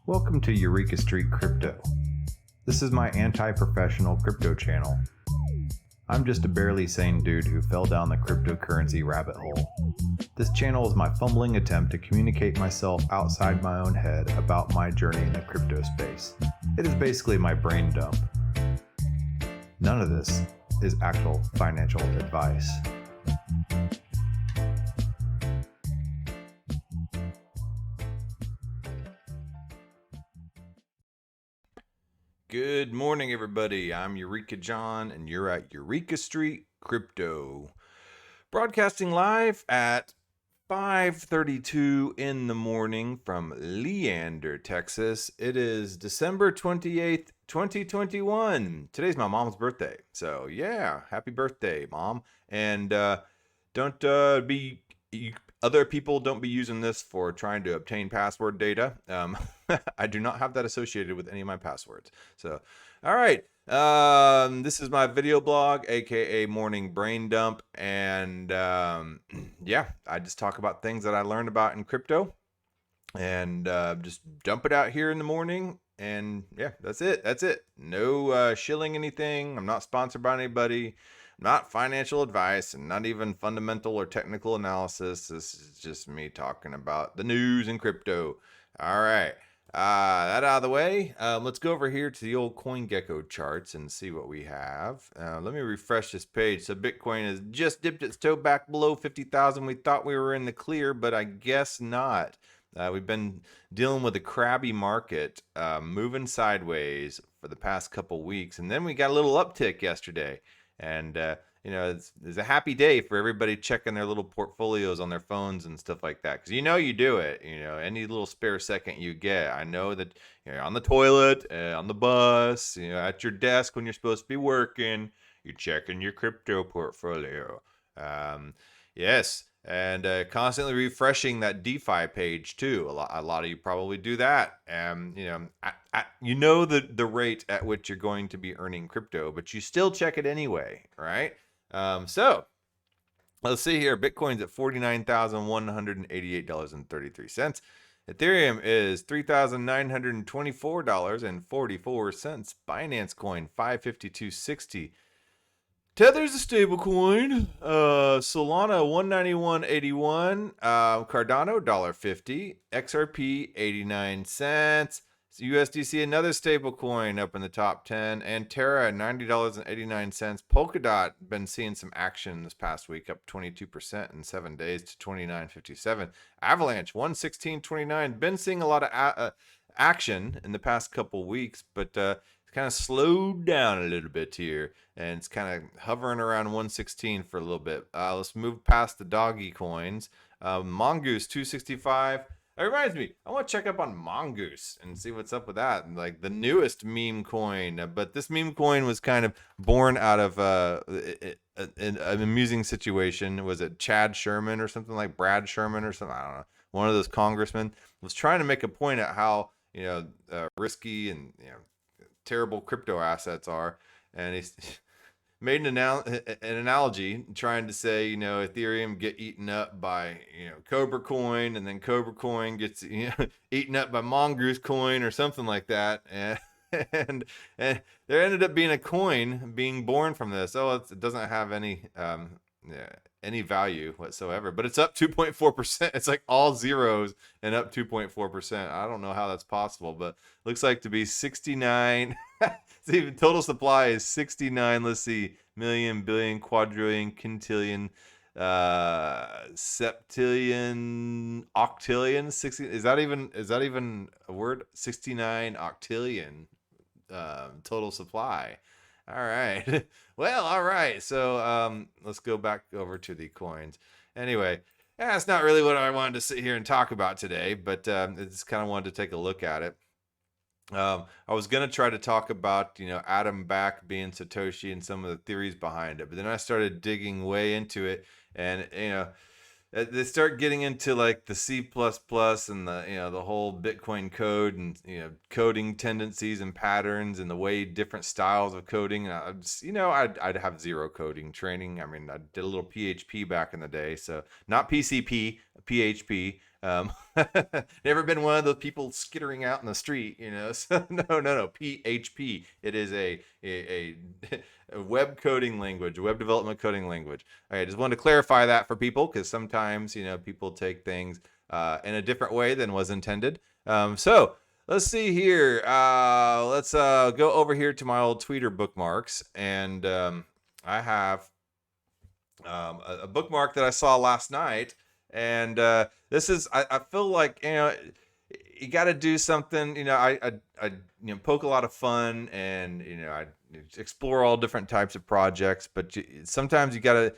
Welcome to Eureka Street Crypto. This is my anti-professional crypto channel. I'm just a barely sane dude who fell down the cryptocurrency rabbit hole. This channel is my fumbling attempt to communicate myself outside my own head about my journey in the crypto space. It is basically my brain dump. None of this is actual financial advice. Good morning, everybody. I'm Eureka John, and you're at Eureka Street Crypto. Broadcasting live at 5:32 in the morning from Leander, Texas. It is December 28th, 2021. Today's my mom's birthday. So, yeah, happy birthday, Mom. And other people don't be using this for trying to obtain password data. I do not have that associated with any of my passwords. So, all right. This is my video blog, aka Morning Brain Dump. And yeah, I just talk about things that I learned about in crypto and just dump it out here in the morning. And yeah, that's it. That's it. No shilling anything. I'm not sponsored by anybody. Not financial advice and not even fundamental or technical analysis. This is just me talking about the news and crypto. All right. That out of the way. Let's go over here to the old CoinGecko charts and see what we have. Let me refresh this page. So Bitcoin has just dipped its toe back below 50,000. We thought we were in the clear, but I guess not. We've been dealing with a crabby market, moving sideways for the past couple weeks. And then we got a little uptick yesterday. And, it's a happy day for everybody checking their little portfolios on their phones and stuff like that. Because you do it, any little spare second you get. I know that you're on the toilet, on the bus, at your desk when you're supposed to be working, you're checking your crypto portfolio. Yes. And constantly refreshing that DeFi page too. A lot of you probably do that. The rate at which you're going to be earning crypto, but you still check it anyway, right? So let's see here. Bitcoin's at $49,188.33. Ethereum is $3,924.44. Binance Coin $552.60. Tether's a stable coin. Solana 191.81. Cardano $1.50. XRP 89 cents. USDC another stable coin up in the top 10. And Terra $90.89. Polkadot been seeing some action this past week, up 22% in 7 days to 29.57. Avalanche 116.29. Been seeing a lot of action in the past couple weeks, but kind of slowed down a little bit here, and it's kind of hovering around 116 for a little bit. Let's move past the doggy coins. Mongoose 265. That reminds me, I want to check up on Mongoose and see what's up with that. Like the newest meme coin, but this meme coin was kind of born out of an amusing situation. Was it Chad Sherman or something, like Brad Sherman or something? I don't know. One of those congressmen was trying to make a point at how risky and terrible crypto assets are, and he's made an analogy trying to say Ethereum get eaten up by Cobra coin, and then Cobra coin gets eaten up by Mongoose coin or something like that, and there ended up being a coin being born from this. It doesn't have any value whatsoever, but it's up 2.4%. It's like all zeros and up 2.4%. I don't know how that's possible, but looks like to be 69. See, total supply is 69. Let's see, million, billion, quadrillion, quintillion, septillion, octillion. 60. Is that even a word? 69 octillion total supply. All right. Well, all right. So let's go back over to the coins. Anyway, that's not really what I wanted to sit here and talk about today, but I just kind of wanted to take a look at it. I was going to try to talk about, Adam Back being Satoshi and some of the theories behind it, but then I started digging way into it, and, they start getting into like the C++ and the whole Bitcoin code and coding tendencies and patterns and the way different styles of coding. And I'd have zero coding training. I mean, I did a little PHP back in the day, so not PCP, PHP. Never been one of those people skittering out in the street, you know. So no, PHP. It is a web coding language, web development coding language. Okay, I just wanted to clarify that for people because sometimes, you know, people take things in a different way than was intended. So let's see here. Let's go over here to my old Tweeter bookmarks, and I have a bookmark that I saw last night, and this is I feel like, you know, you got to do something. You know, I you know, poke a lot of fun, and you know, I explore all different types of projects, but sometimes you gotta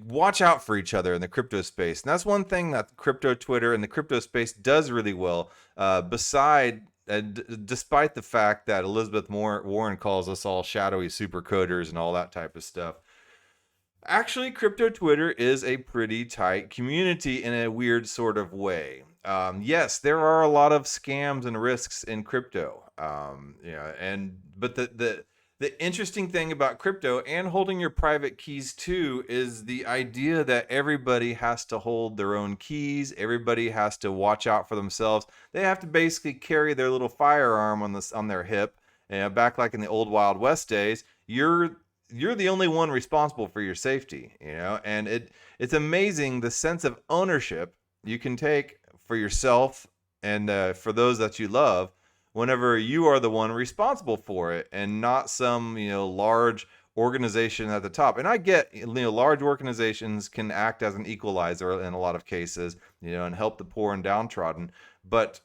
watch out for each other in the crypto space, and that's one thing that crypto Twitter and the crypto space does really well. Despite the fact that Elizabeth Warren calls us all shadowy super coders and all that type of stuff. Actually, crypto Twitter is a pretty tight community in a weird sort of way. Yes, there are a lot of scams and risks in crypto. But the interesting thing about crypto and holding your private keys too is the idea that everybody has to hold their own keys. Everybody has to watch out for themselves. They have to basically carry their little firearm on their hip. Back like in the old Wild West days, you're the only one responsible for your safety, you know. And it's amazing the sense of ownership you can take for yourself and for those that you love whenever you are the one responsible for it and not some, you know, large organization at the top. And I get, you know, large organizations can act as an equalizer in a lot of cases, you know, and help the poor and downtrodden, but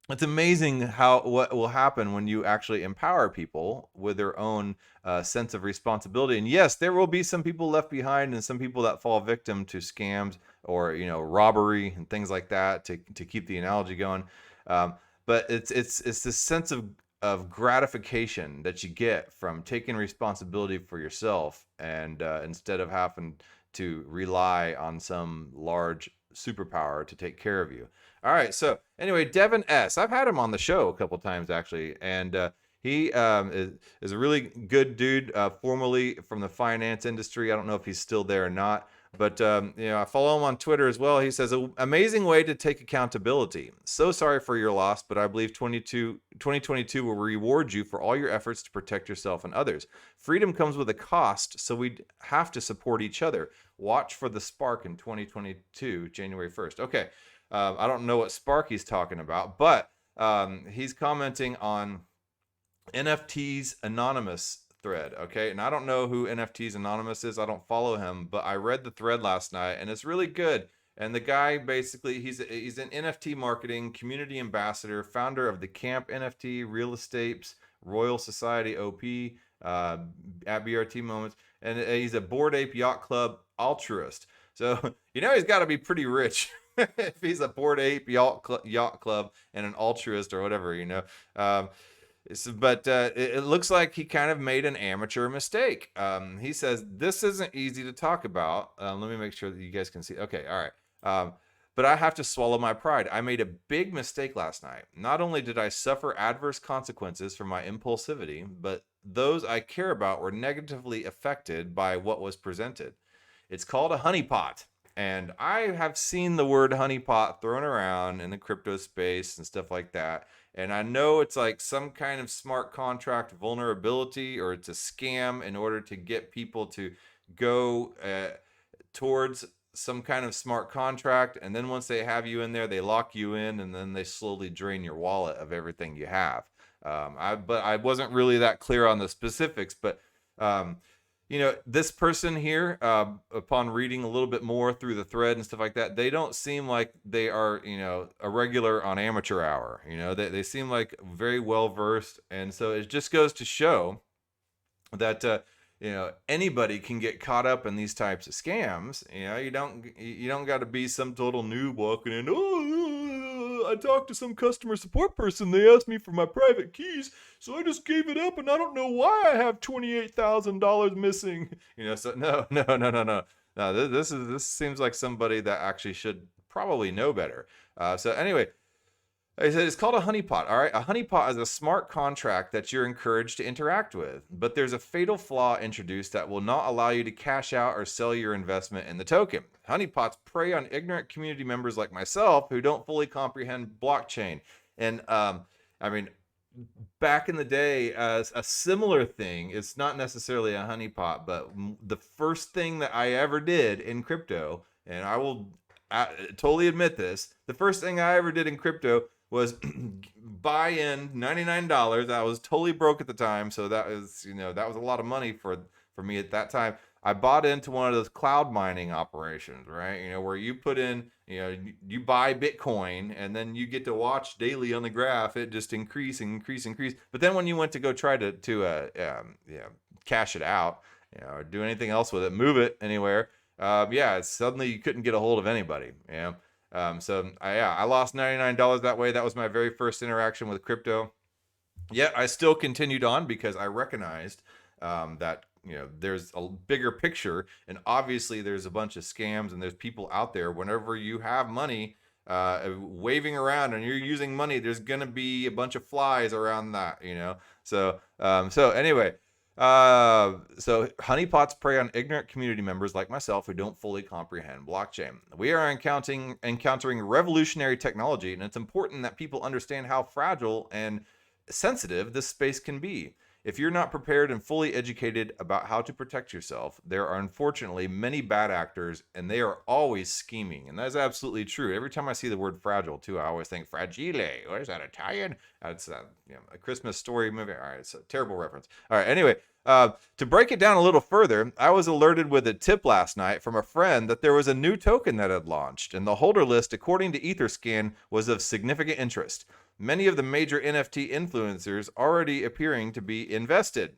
it's amazing what will happen when you actually empower people with their own sense of responsibility. And yes, there will be some people left behind and some people that fall victim to scams or, you know, robbery and things like that, to keep the analogy going. But it's this sense of gratification that you get from taking responsibility for yourself, and instead of having to rely on some large superpower to take care of you. All right, so anyway, Devin S. I've had him on the show a couple times actually, and he is a really good dude, formerly from the finance industry. I don't know if he's still there or not, but you know, I follow him on Twitter as well. He says, "An amazing way to take accountability. So sorry for your loss, but I believe 2022 will reward you for all your efforts to protect yourself and others. Freedom comes with a cost, so we have to support each other. Watch for the spark in 2022, January 1st." Okay. I don't know what spark he's talking about, but he's commenting on NFTs Anonymous thread. Okay. And I don't know who NFTs Anonymous is. I don't follow him, but I read the thread last night and it's really good. And the guy basically, he's an NFT marketing community ambassador, founder of the Camp NFT, Real Estates, Royal Society OP, at BRT Moments. And he's a Bored Ape Yacht Club altruist. So, you know, he's got to be pretty rich if he's a Bored Ape Yacht Club and an altruist or whatever, you know. But it looks like he kind of made an amateur mistake. He says, "This isn't easy to talk about." Let me make sure that you guys can see. Okay, all right. But I have to swallow my pride. I made a big mistake last night. Not only did I suffer adverse consequences for my impulsivity, but those I care about were negatively affected by what was presented. It's called a honeypot. And I have seen the word honeypot thrown around in the crypto space and stuff like that. And I know it's like some kind of smart contract vulnerability, or it's a scam in order to get people to go towards some kind of smart contract. And then once they have you in there, they lock you in, and then they slowly drain your wallet of everything you have. But I wasn't really that clear on the specifics, but you know, this person here, upon reading a little bit more through the thread and stuff like that, they don't seem like they are, you know, a regular on amateur hour. You know, they seem like very well versed. And so it just goes to show that, you know, anybody can get caught up in these types of scams. You know, you don't got to be some total noob walking in. "Oh, I talked to some customer support person. They asked me for my private keys, so I just gave it up, and I don't know why I have $28,000 missing." You know, so no. No, this seems like somebody that actually should probably know better. So anyway, I said it's called a honeypot. All right, a honeypot is a smart contract that you're encouraged to interact with, but there's a fatal flaw introduced that will not allow you to cash out or sell your investment in the token. Honeypots prey on ignorant community members like myself who don't fully comprehend blockchain. And I mean, back in the day, as a similar thing, it's not necessarily a honeypot, but the first thing that I ever did in crypto, and I will totally admit this, the first thing I ever did in crypto was buy in $99. I was totally broke at the time, so that was, that was a lot of money for me at that time. I bought into one of those cloud mining operations, right? Where you put in, you buy Bitcoin and then you get to watch daily on the graph it just increase and increase and increase. But then when you went to go try to cash it out, or do anything else with it, move it anywhere, suddenly you couldn't get a hold of anybody. So I lost $99 that way. That was my very first interaction with crypto. Yet I still continued on because I recognized that there's a bigger picture, and obviously there's a bunch of scams, and there's people out there. Whenever you have money waving around and you're using money, there's gonna be a bunch of flies around that. So anyway. So honeypots prey on ignorant community members like myself who don't fully comprehend blockchain. We are encountering revolutionary technology, and it's important that people understand how fragile and sensitive this space can be. If you're not prepared and fully educated about how to protect yourself, there are unfortunately many bad actors, and they are always scheming. And that's absolutely true. Every time I see the word fragile, too, I always think fragile. What is that, Italian? It's a Christmas Story movie. All right, it's a terrible reference. All right, anyway, to break it down a little further, I was alerted with a tip last night from a friend that there was a new token that had launched, and the holder list, according to Etherscan, was of significant interest. Many of the major NFT influencers already appearing to be invested.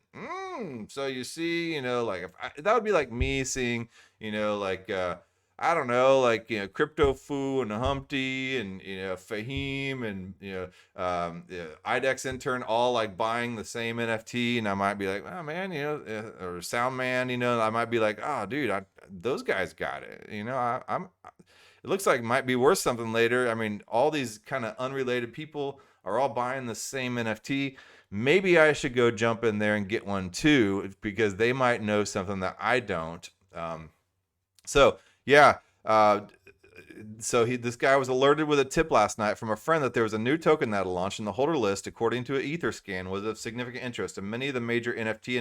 So you see, that would be like me seeing, I don't know, Crypto Foo and Humpty and, Fahim and, IDEX Intern all like buying the same NFT. And I might be like, oh man, or Soundman, I might be like, oh dude, those guys got it. It looks like it might be worth something later. I mean, all these kind of unrelated people are all buying the same NFT. Maybe I should go jump in there and get one too, because they might know something that I don't. This guy was alerted with a tip last night from a friend that there was a new token that had launched, and the holder list, according to an Etherscan, was of significant interest, and many of the major NFT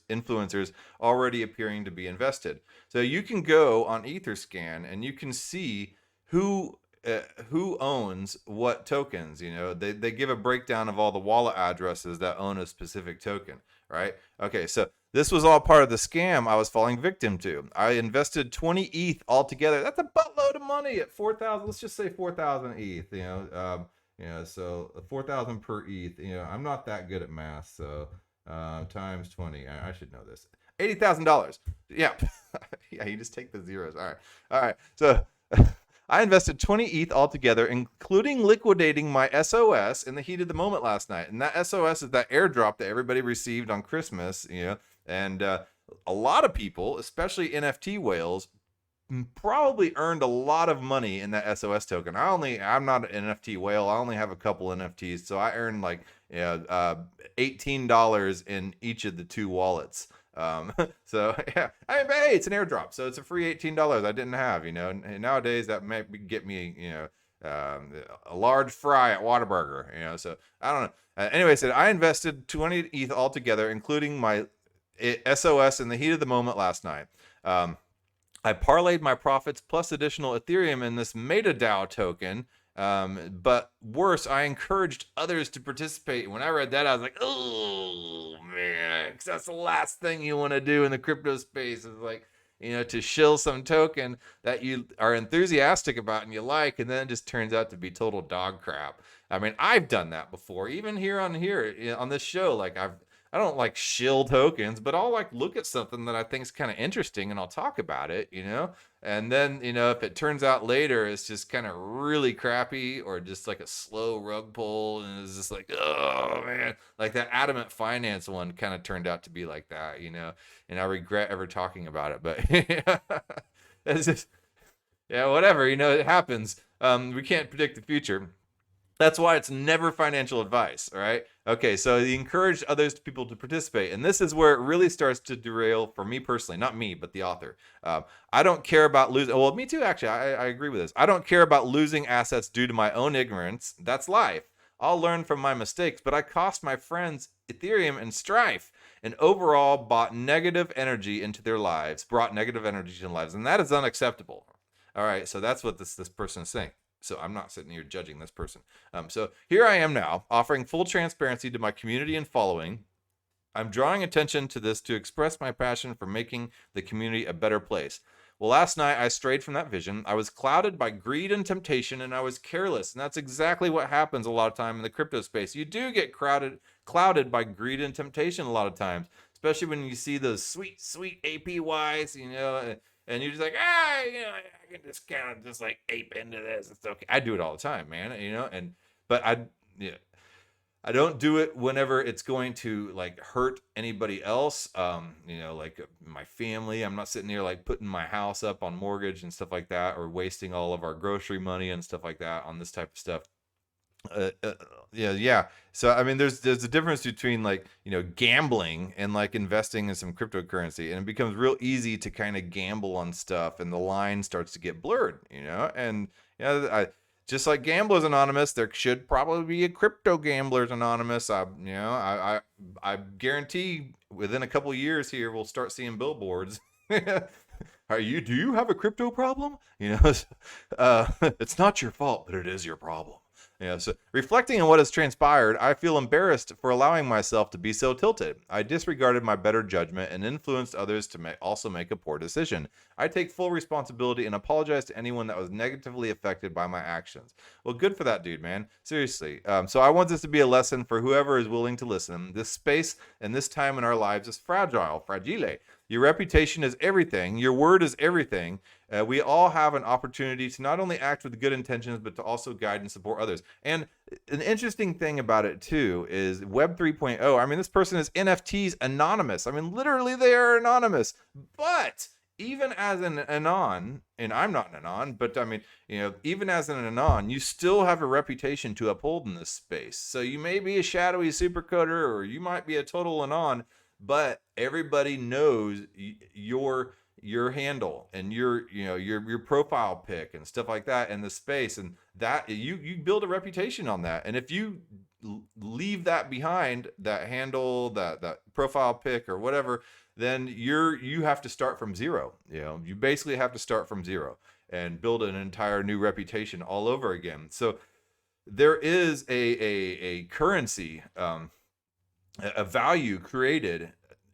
influencers already appearing to be invested. So you can go on Etherscan and you can see who owns what tokens. They give a breakdown of all the wallet addresses that own a specific token, right? Okay, so this was all part of the scam I was falling victim to. I invested 20 ETH altogether. That's a buttload of money at 4,000. Let's just say 4,000 ETH. So 4,000 per ETH. I'm not that good at math, so times 20. I should know this. $80,000. Yeah, yeah. You just take the zeros. All right. So I invested 20 ETH altogether, including liquidating my SOS in the heat of the moment last night. And that SOS is that airdrop that everybody received on Christmas. And a lot of people, especially NFT whales, probably earned a lot of money in that SOS token. I'm not an NFT whale. I only have a couple NFTs, so I earned like $18 in each of the two wallets. So yeah, hey, it's an airdrop, so it's a free $18 I didn't have. And nowadays that might get me a large fry at Whataburger. So I don't know. Anyway, said I invested 20 ETH altogether, including my SOS in the heat of the moment last night. I parlayed my profits plus additional Ethereum in this MetaDAO token. But worse, I encouraged others to participate. When I read that, I was like, oh man, because that's the last thing you want to do in the crypto space is like, to shill some token that you are enthusiastic about and you like, and then it just turns out to be total dog crap. I mean, I've done that before, even here on this show. Like I don't like shill tokens, but I'll like look at something that I think is kind of interesting and I'll talk about it, and then, if it turns out later it's just kind of really crappy or just like a slow rug pull and it's just like, oh man, like that Adamant Finance one kind of turned out to be like that, and I regret ever talking about it, but it's just, yeah, whatever, it happens. We can't predict the future. That's why it's never financial advice, all right? Okay, so he encouraged people to participate, and this is where it really starts to derail for me personally, not me, but the author. I don't care about losing. Well, me too, actually. I agree with this. I don't care about losing assets due to my own ignorance. That's life. I'll learn from my mistakes, but I cost my friends Ethereum and Strife, and overall brought negative energy into their lives, and that is unacceptable. All right, so that's what this person is saying. So I'm not sitting here judging this person. So here I am now, offering full transparency to my community and following. I'm drawing attention to this to express my passion for making the community a better place. Well, last night I strayed from that vision. I was clouded by greed and temptation, and I was careless. And that's exactly what happens a lot of time in the crypto space. You do get clouded by greed and temptation a lot of times, especially when you see those sweet, sweet APYs, and you're just like, I can just kind of just like ape into this. It's okay. I do it all the time, man. But yeah, I don't do it whenever it's going to like hurt anybody else. Like my family. I'm not sitting here like putting my house up on mortgage and stuff like that, or wasting all of our grocery money and stuff like that on this type of stuff. Yeah. So I mean, there's a difference between like gambling and like investing in some cryptocurrency, and it becomes real easy to kind of gamble on stuff, and the line starts to get blurred. And just like Gamblers Anonymous, there should probably be a Crypto Gamblers Anonymous. I guarantee within a couple years here we'll start seeing billboards. Do you have a crypto problem? It's not your fault, but it is your problem. So reflecting on what has transpired, I feel embarrassed for allowing myself to be so tilted. I disregarded my better judgment and influenced others to also make a poor decision. I take full responsibility and apologize to anyone that was negatively affected by my actions. Well, good for that dude, man. Seriously. So I want this to be a lesson for whoever is willing to listen. This space and this time in our lives is fragile. Your reputation is everything. Your word is everything. We all have an opportunity to not only act with good intentions, but to also guide and support others. And an interesting thing about it, too, is Web 3.0. I mean, this person is NFTs anonymous. I mean, literally, they are anonymous. But even as an anon, and I'm not an anon, but I mean, even as an anon, you still have a reputation to uphold in this space. So you may be a shadowy supercoder, or you might be a total anon, but everybody knows your handle and your profile pic and stuff like that in the space, and that you build a reputation on that. And if you leave that behind, that handle, that profile pic or whatever, then you have to start from zero. You basically have to start from zero and build an entire new reputation all over again. So there is a currency, a value created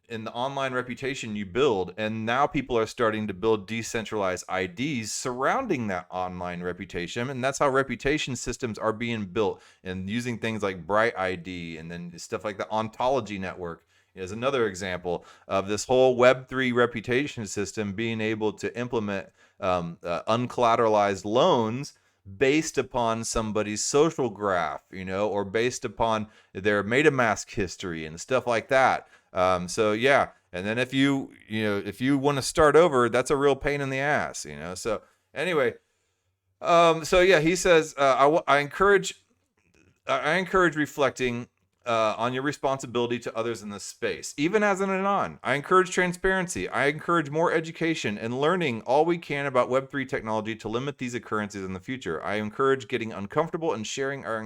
in the online reputation you build, and now people are starting to build decentralized IDs surrounding that online reputation, and that's how reputation systems are being built, and using things like Bright ID and then stuff like the Ontology Network is another example of this whole Web3 reputation system being able to implement uncollateralized loans based upon somebody's social graph, or based upon their MetaMask history and stuff like that. So yeah, and then if you want to start over, that's a real pain in the ass, So anyway, so yeah, he says, I encourage reflecting on your responsibility to others in this space. Even as an anon, I encourage transparency. I encourage more education and learning all we can about Web3 technology to limit these occurrences in the future. I encourage getting uncomfortable and sharing our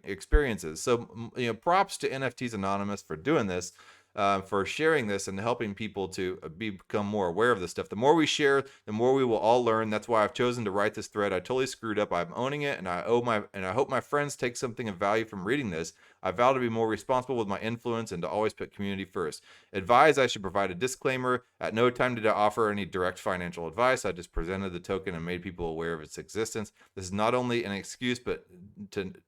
experiences. So, props to NFTs Anonymous for doing this. For sharing this and helping people to become more aware of this stuff. The more we share, the more we will all learn. That's why I've chosen to write this thread. I totally screwed up. I'm owning it, and I hope my friends take something of value from reading this. I vow to be more responsible with my influence and to always put community first. Advise I should provide a disclaimer. At no time did I offer any direct financial advice. I just presented the token and made people aware of its existence. This is not only an excuse, but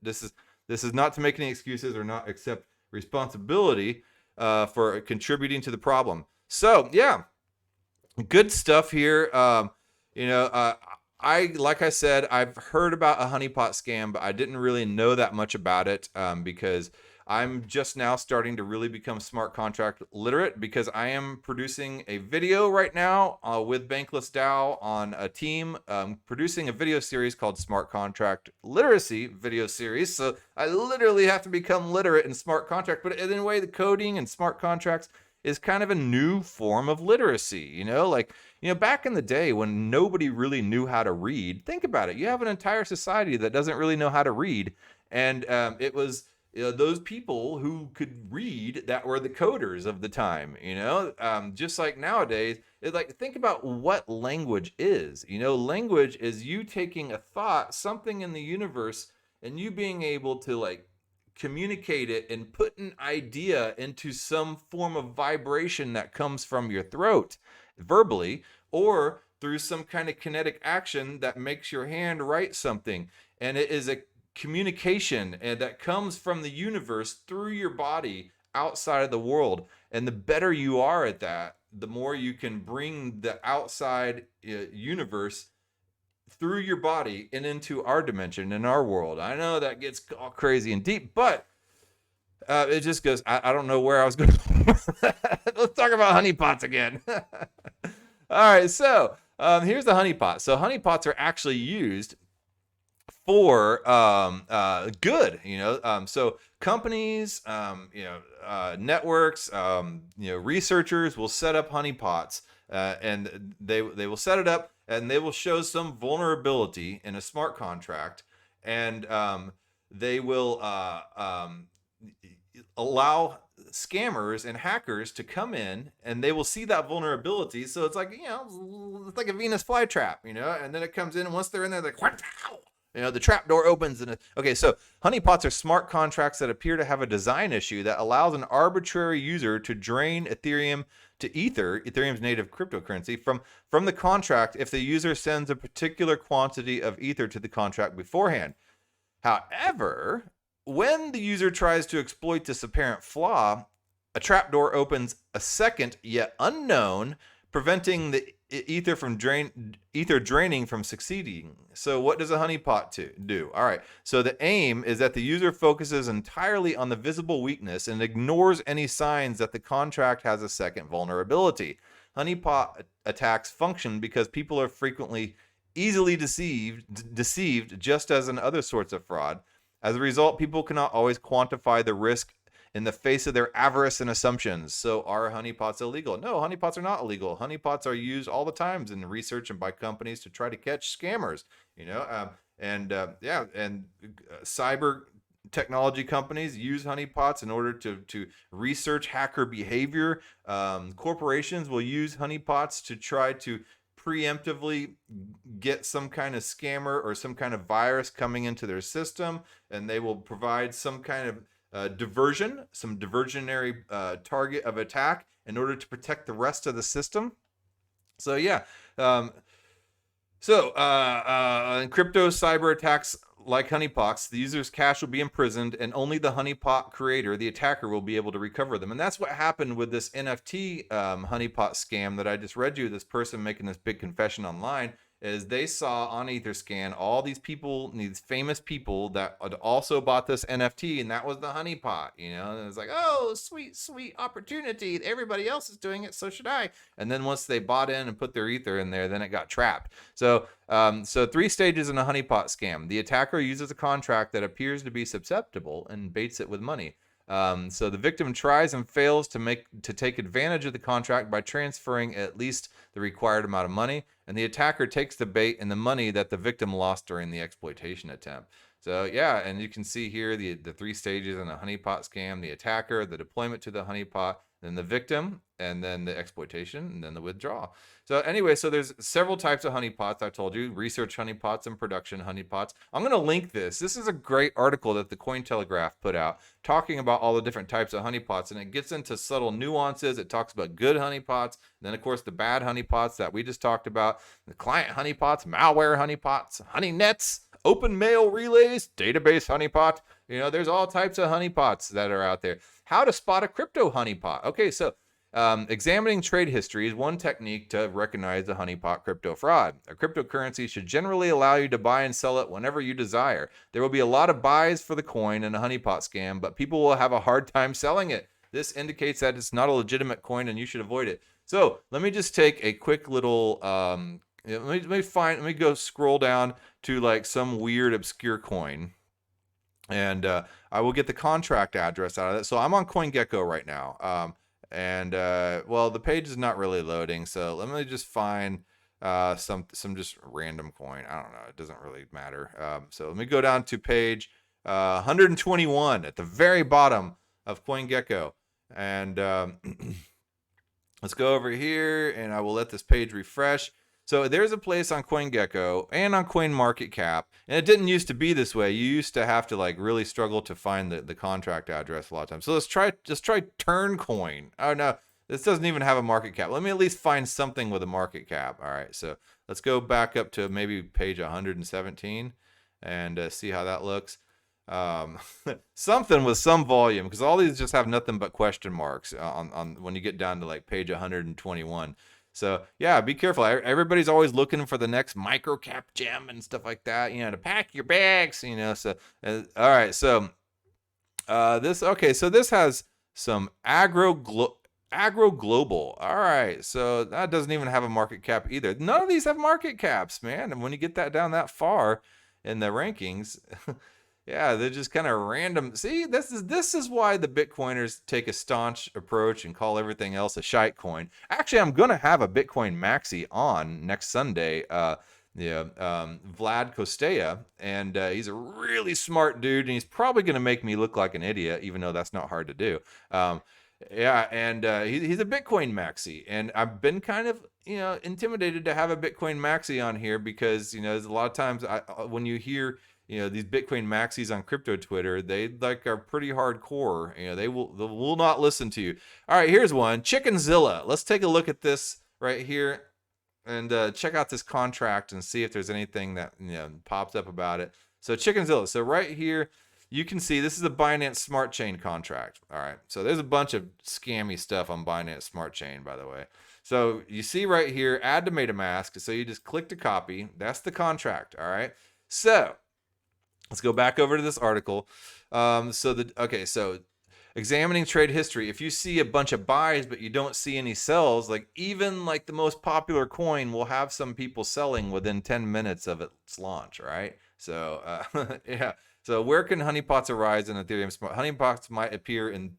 this is not to make any excuses or not accept responsibility for contributing to the problem. So yeah, good stuff here. Like I said, I've heard about a honeypot scam, but I didn't really know that much about it because I'm just now starting to really become smart contract literate because I am producing a video right now with Bankless DAO on a team producing a video series called Smart Contract Literacy video series. So I literally have to become literate in smart contract, but in a way, the coding and smart contracts is kind of a new form of literacy, back in the day when nobody really knew how to read. Think about it. You have an entire society that doesn't really know how to read. And it was those people who could read that were the coders of the time, just like nowadays. It's like, think about what language is. Language is you taking a thought, something in the universe, and you being able to communicate it and put an idea into some form of vibration that comes from your throat verbally, or through some kind of kinetic action that makes your hand write something. And it is a communication and that comes from the universe through your body outside of the world. And the better you are at that, the more you can bring the outside universe through your body and into our dimension, in our world. I know that gets all crazy and deep, but it just goes, I don't know where I was going. Let's talk about honeypots again. All right, so here's the honeypot. So honeypots are actually used for good, so companies, networks, researchers will set up honeypots, and they will set it up, and they will show some vulnerability in a smart contract, and they will allow scammers and hackers to come in, and they will see that vulnerability. So it's like, it's like a Venus flytrap, and then it comes in, and once they're in there, they're like, the trap door opens. Okay, so honeypots are smart contracts that appear to have a design issue that allows an arbitrary user to drain Ethereum to Ether, Ethereum's native cryptocurrency, from the contract if the user sends a particular quantity of Ether to the contract beforehand. However, when the user tries to exploit this apparent flaw, a trapdoor opens a second yet unknown, preventing the ether draining from succeeding. So what does a honeypot do? All right. So the aim is that the user focuses entirely on the visible weakness and ignores any signs that the contract has a second vulnerability. Honeypot attacks function because people are frequently easily deceived, just as in other sorts of fraud. As a result, people cannot always quantify the risk in the face of their avarice and assumptions. So are honeypots illegal? No, honeypots are not illegal. Honeypots are used all the times in research and by companies to try to catch scammers, cyber technology companies use honeypots in order to research hacker behavior. Corporations will use honeypots to try to preemptively get some kind of scammer or some kind of virus coming into their system, and they will provide some kind of some diversionary target of attack in order to protect the rest of the system. So in crypto cyber attacks like honeypots, the user's cash will be imprisoned, and only the honeypot creator, the attacker, will be able to recover them. And that's what happened with this NFT honeypot scam that I just read you. This person making this big confession online is they saw on Etherscan all these people, these famous people that had also bought this NFT, and that was the honeypot, and it's like, oh, sweet, sweet opportunity. Everybody else is doing it, so should I. And then once they bought in and put their Ether in there, then it got trapped. So 3 stages in a honeypot scam. The attacker uses a contract that appears to be susceptible and baits it with money. So the victim tries and fails to take advantage of the contract by transferring at least the required amount of money, and the attacker takes the bait and the money that the victim lost during the exploitation attempt. So yeah, and you can see here the 3 stages in a honeypot scam: the attacker, the deployment to the honeypot, then the victim, and then the exploitation, and then the withdrawal. So anyway, so there's several types of honeypots. I told you, research honeypots and production honeypots. I'm going to link this. This is a great article that the Cointelegraph put out talking about all the different types of honeypots, and it gets into subtle nuances. It talks about good honeypots, and then of course the bad honeypots that we just talked about, the client honeypots, malware honeypots, honey nets, open mail relays, database honeypot. There's all types of honeypots that are out there. How to spot a crypto honeypot. Okay, so Examining trade history is one technique to recognize a honeypot crypto fraud. A cryptocurrency should generally allow you to buy and sell it whenever you desire. There will be a lot of buys for the coin in a honeypot scam, but people will have a hard time selling it. This indicates that it's not a legitimate coin and you should avoid it. So let me just take a quick little, let me go scroll down to like some weird obscure coin. And I will get the contract address out of it. So I'm on CoinGecko right now. Well, the page is not really loading, so let me just find some just random coin. I don't know, it doesn't really matter. So let me go down to page 121 at the very bottom of CoinGecko, and let's go over here, and I will let this page refresh. So there's a place on CoinGecko and on CoinMarketCap, and it didn't used to be this way. You used to have to like really struggle to find the contract address a lot of times. So let's try Turncoin. Oh no, this doesn't even have a market cap. Let me at least find something with a market cap. All right, so let's go back up to maybe page 117 and see how that looks. Something with some volume, because all these just have nothing but question marks on when you get down to like page 121. So yeah, be careful. Everybody's always looking for the next micro cap gem and stuff like that, to pack your bags, so all right. So this has some agro global. All right, so that doesn't even have a market cap either. None of these have market caps, man. And when you get that down that far in the rankings, yeah, they're just kind of random. See, this is why the Bitcoiners take a staunch approach and call everything else a shite coin. Actually, I'm gonna have a Bitcoin maxi on next Sunday. Vlad Kostea, and he's a really smart dude, and he's probably gonna make me look like an idiot, even though that's not hard to do. He's a Bitcoin maxi, and I've been kind of intimidated to have a Bitcoin maxi on here because there's a lot of times when you hear these Bitcoin maxis on crypto Twitter, they like are pretty hardcore. They will not listen to you. All right, here's one, Chickenzilla. Let's take a look at this right here and check out this contract and see if there's anything that pops up about it. So Chickenzilla. So right here, you can see this is a Binance Smart Chain contract. All right, so there's a bunch of scammy stuff on Binance Smart Chain, by the way. So you see right here, add to MetaMask. So you just click to copy. That's the contract. All right. So let's go back over to this article. So examining trade history. If you see a bunch of buys, but you don't see any sells, like even like the most popular coin will have some people selling within 10 minutes of its launch, right? So, yeah. So where can honeypots arise in Ethereum Smart? Honeypots might appear in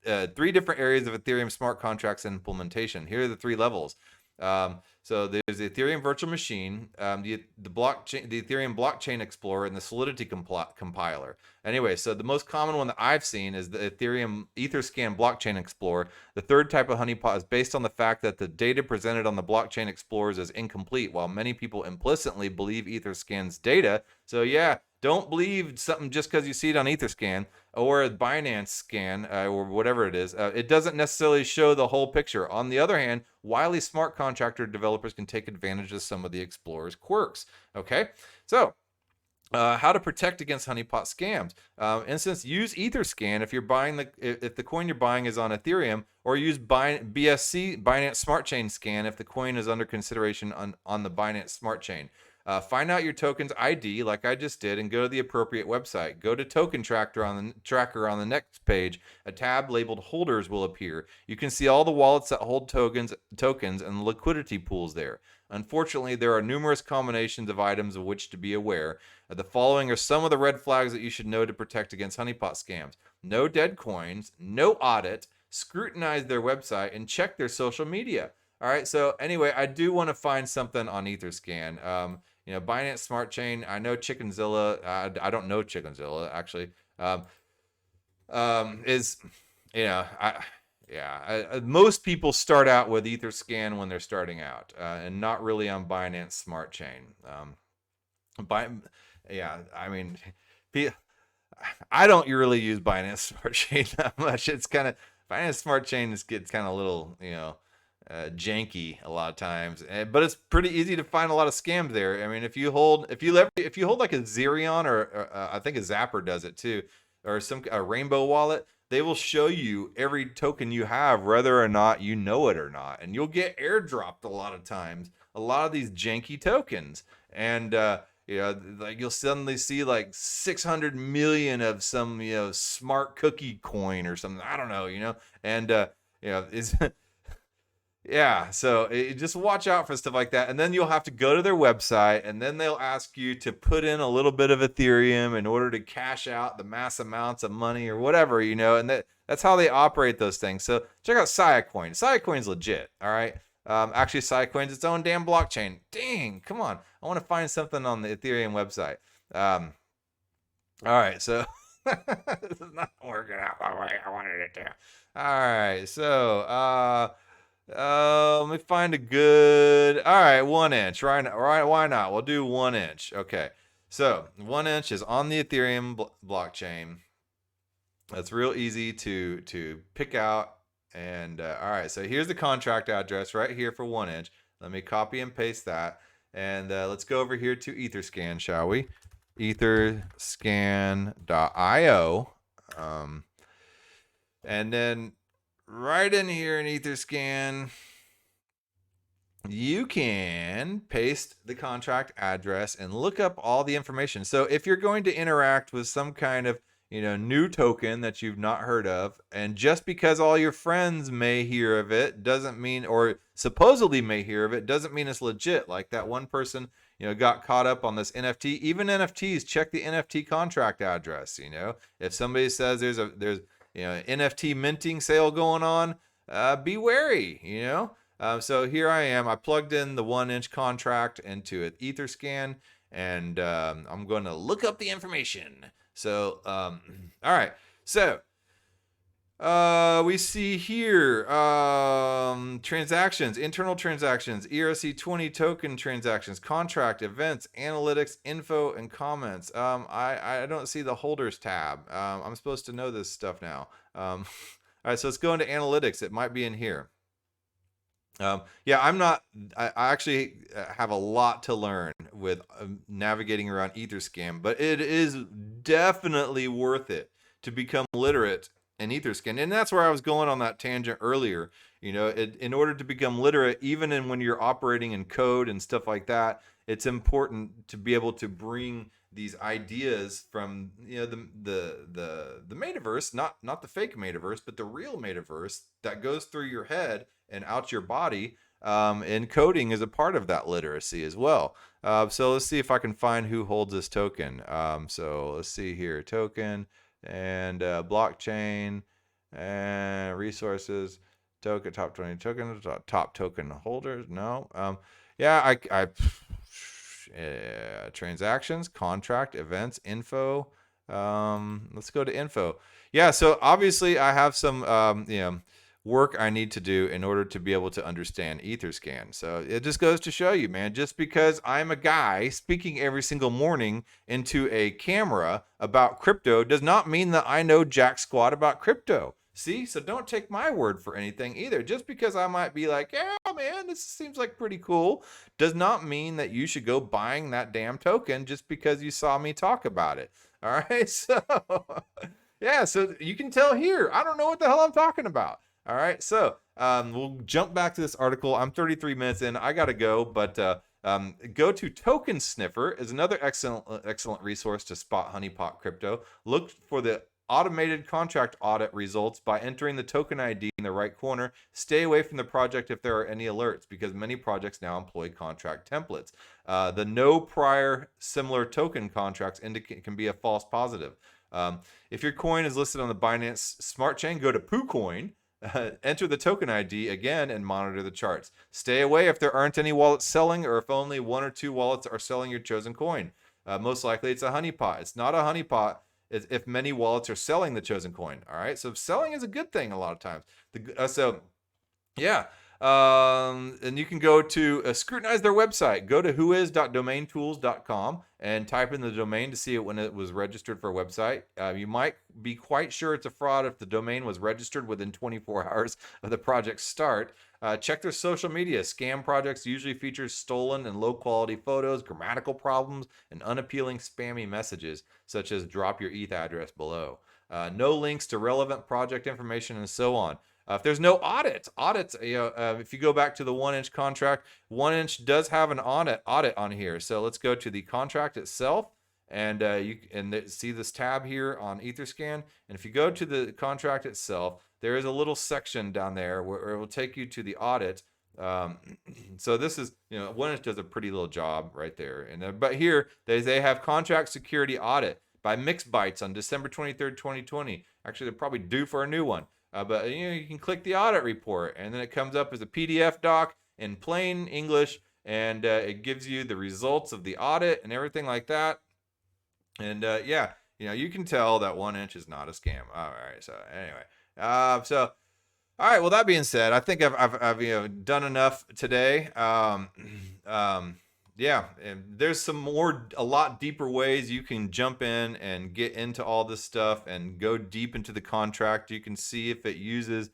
3 different areas of Ethereum smart contracts implementation. Here are the 3 levels. So there's the Ethereum virtual machine, the Ethereum blockchain explorer, and the Solidity compiler. Anyway, so the most common one that I've seen is the Ethereum Etherscan blockchain explorer. The third type of honeypot is based on the fact that the data presented on the blockchain explorers is incomplete, while many people implicitly believe Etherscan's data. So yeah, don't believe something just because you see it on Etherscan or Binance Scan or whatever it is. It doesn't necessarily show the whole picture. On the other hand, wily smart contractor developers can take advantage of some of the explorer's quirks. Okay, so how to protect against honeypot scams. Instance, use Etherscan if you're buying if the coin you're buying is on Ethereum, or use BSC, Binance Smart Chain Scan, if the coin is under consideration on the Binance Smart Chain. Find out your token's ID, like I just did, and go to the appropriate website. Go to Token Tracker on the next page. A tab labeled Holders will appear. You can see all the wallets that hold tokens and liquidity pools there. Unfortunately, there are numerous combinations of items of which to be aware. The following are some of the red flags that you should know to protect against honeypot scams. No dead coins, no audit, scrutinize their website, and check their social media. All right, so anyway, I do want to find something on Etherscan. Binance Smart Chain. I know Chickenzilla. I don't know Chickenzilla actually. Most people start out with Etherscan when they're starting out, and not really on Binance Smart Chain. I don't really use Binance Smart Chain that much. It's kind of Binance Smart Chain gets kind of a little, janky a lot of times, but it's pretty easy to find a lot of scams there. I mean, if you hold like a Xerion or I think a Zapper does it too, or a Rainbow wallet, they will show you every token you have, whether or not you know it or not. And you'll get airdropped a lot of times, a lot of these janky tokens. And, like you'll suddenly see like 600 million of some, smart cookie coin or something. I don't know, and, it's, yeah, so just watch out for stuff like that. And then you'll have to go to their website, and then they'll ask you to put in a little bit of Ethereum in order to cash out the mass amounts of money or whatever, and that's how they operate those things. So check out Siacoin. Siacoin's legit, all right? Actually, Siacoin's its own damn blockchain. Dang, come on. I want to find something on the Ethereum website. All right, so this is not working out the way I wanted it to. All right, so let me find a good. All right, 1 inch. Right? Why not? We'll do 1 inch. Okay. So 1 inch is on the Ethereum blockchain. That's real easy to pick out. And all right, so here's the contract address right here for 1 inch. Let me copy and paste that. And let's go over here to Etherscan, shall we? Etherscan.io. And then right in here in Etherscan, you can paste the contract address and look up all the information. So if you're going to interact with some kind of new token that you've not heard of, and just because all your friends may hear of it doesn't mean, or supposedly may hear of it, doesn't mean it's legit. Like that one person got caught up on this NFT. Even NFTs, check the NFT contract address. If somebody says there's NFT minting sale going on, be wary, so here I am. I plugged in the 1 inch contract into an Etherscan, and I'm going to look up the information. So, all right. So, we see here transactions, internal transactions, ERC20 token transactions, contract, events, analytics, info, and comments. I don't see the holders tab. I'm supposed to know this stuff now. All right, so let's go into analytics. It might be in here. Yeah, I actually have a lot to learn with navigating around Etherscan, but it is definitely worth it to become literate in Etherscan. And that's where I was going on that tangent earlier. In order to become literate, even when you're operating in code and stuff like that, it's important to be able to bring these ideas from the metaverse, not the fake metaverse, but the real metaverse that goes through your head and out your body. And coding is a part of that literacy as well. So let's see if I can find who holds this token. So let's see here, token and blockchain and resources, token, top 20 token, top token holders. No. Yeah, transactions, contract, events, info. Let's go to info. Yeah, so obviously I have some work I need to do in order to be able to understand Etherscan. So it just goes to show you, man, just because I'm a guy speaking every single morning into a camera about crypto does not mean that I know jack squat about crypto. See, so don't take my word for anything either. Just because I might be like, yeah, man, this seems like pretty cool, does not mean that you should go buying that damn token just because you saw me talk about it. All right, so yeah, so you can tell here, I don't know what the hell I'm talking about. All right, so we'll jump back to this article. I'm 33 minutes in. I got to go, but go to Token Sniffer is another excellent resource to spot honeypot crypto. Look for the automated contract audit results by entering the token ID in the right corner. Stay away from the project if there are any alerts, because many projects now employ contract templates. The no prior similar token contracts can be a false positive. If your coin is listed on the Binance Smart Chain, go to PooCoin. Enter the token ID again and monitor the charts. Stay away if there aren't any wallets selling, or if only 1 or 2 wallets are selling your chosen coin. Most likely it's a honeypot. It's not a honeypot if many wallets are selling the chosen coin. All right, so selling is a good thing a lot of times. And you can go to scrutinize their website. Go to whois.domaintools.com and type in the domain to see it when it was registered for a website. You might be quite sure it's a fraud if the domain was registered within 24 hours of the project's start. Check their social media. Scam projects usually feature stolen and low-quality photos, grammatical problems, and unappealing spammy messages, such as drop your ETH address below. no links to relevant project information, and so on. If there's no audits, if you go back to the 1-inch contract, 1-inch does have an audit on here. So let's go to the contract itself, and you can see this tab here on Etherscan. And if you go to the contract itself, there is a little section down there where it will take you to the audit. So this is, 1-inch does a pretty little job right there. And but here they have contract security audit by Mixbytes on December 23rd, 2020. Actually, they're probably due for a new one. But you can click the audit report, and then it comes up as a PDF doc in plain English, and it gives you the results of the audit and everything like that. And you can tell that 1-inch is not a scam. All right. So anyway, all right. Well, that being said, I think I've done enough today. And there's a lot deeper ways you can jump in and get into all this stuff and go deep into the contract. You can see if it uses,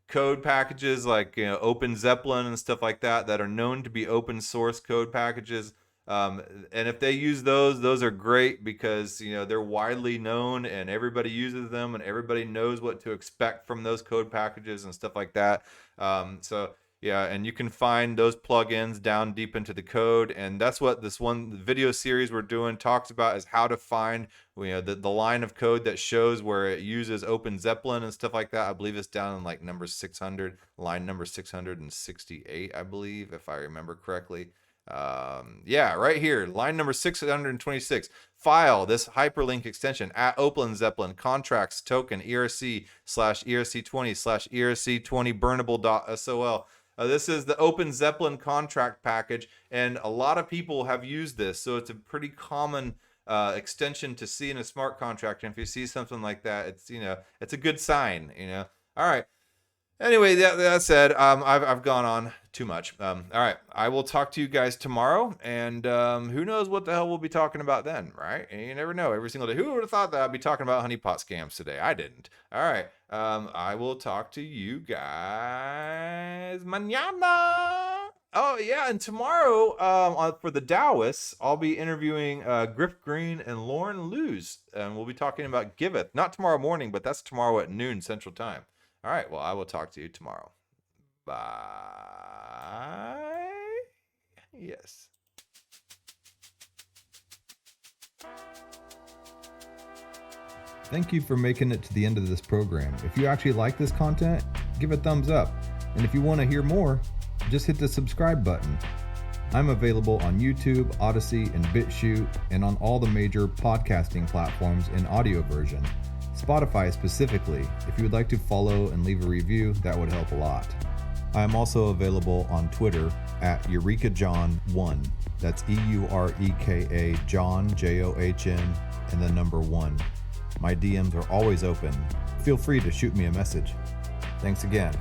code packages like Open Zeppelin and stuff like that are known to be open source code packages. And if they use those are great because they're widely known and everybody uses them and everybody knows what to expect from those code packages and stuff like that. And you can find those plugins down deep into the code, and that's what this one video series we're doing talks about, is how to find the line of code that shows where it uses Open Zeppelin and stuff like that. I believe it's down in like number 600, line number 668, I believe, if I remember correctly. Right here, line number 626. File this hyperlink extension at Open Zeppelin contracts token ERC/ERC20/ERC20 burnable.sol. This is the Open Zeppelin contract package, and a lot of people have used this, so it's a pretty common extension to see in a smart contract. And if you see something like that, it's a good sign. All right. Anyway, that said, I've gone on too much. All right, I will talk to you guys tomorrow, and who knows what the hell we'll be talking about then, right? And you never know. Every single day, who would have thought that I'd be talking about honeypot scams today? I didn't. All right, I will talk to you guys mañana. Oh yeah, and tomorrow for the Taoists, I'll be interviewing Griff Green and Lauren Luz, and we'll be talking about Giveth. Not tomorrow morning, but that's tomorrow at noon Central Time. All right, well, I will talk to you tomorrow. Bye. Yes. Thank you for making it to the end of this program. If you actually like this content, give a thumbs up. And if you want to hear more, just hit the subscribe button. I'm available on YouTube, Odyssey, and BitChute, and on all the major podcasting platforms in audio version. Spotify specifically. If you would like to follow and leave a review, that would help a lot. I am also available on Twitter at EurekaJohn1. That's EUREKA John, JOHN, and the number 1. My DMs are always open. Feel free to shoot me a message. Thanks again.